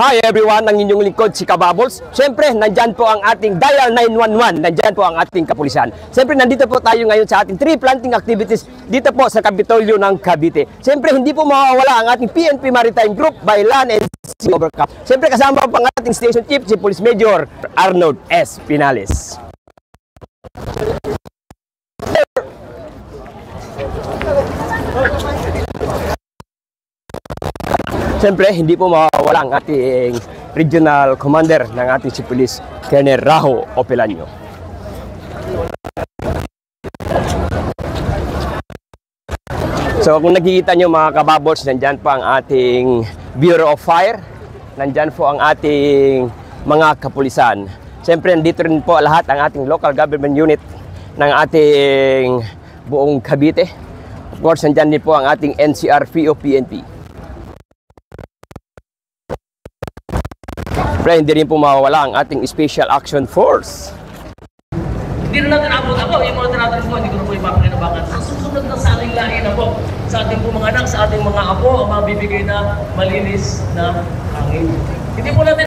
Hi everyone, ang inyong lingkod si Kababols. Siyempre, nandyan po ang ating Dial 911. Nandyan po ang ating kapulisan. Siyempre, nandito po tayo ngayon sa ating tree planting activities dito po sa Kapitolyo ng Cavite. Siyempre, hindi po mawawala ang ating PNP Maritime Group by Land and Sea Overcap. Siyempre, kasama po ang ating Station Chief, si Police Major Arnold S. Pinales. Siyempre, hindi po mawawala ang ating Regional Commander ng ating si Police, Colonel Raho Opelanyo. So kung nakikita nyo mga kababols, nandyan po ang ating Bureau of Fire, nandyan po ang ating mga kapulisan. Siyempre, nandito rin po lahat ang ating local government unit ng ating buong Cavite. Of course, nandyan din po ang ating NCR-PO PNP. Pero hindi rin po mawawala ang ating Special Action Force. Hindi na natin abot ako, yung mga tinatanong ko, hindi ko na po ipapakinabangan. Ang susunod na sa ating lahi na po, sa ating mga anak, sa ating mga apo, ang mabibigay na malinis na hangin. Hindi po natin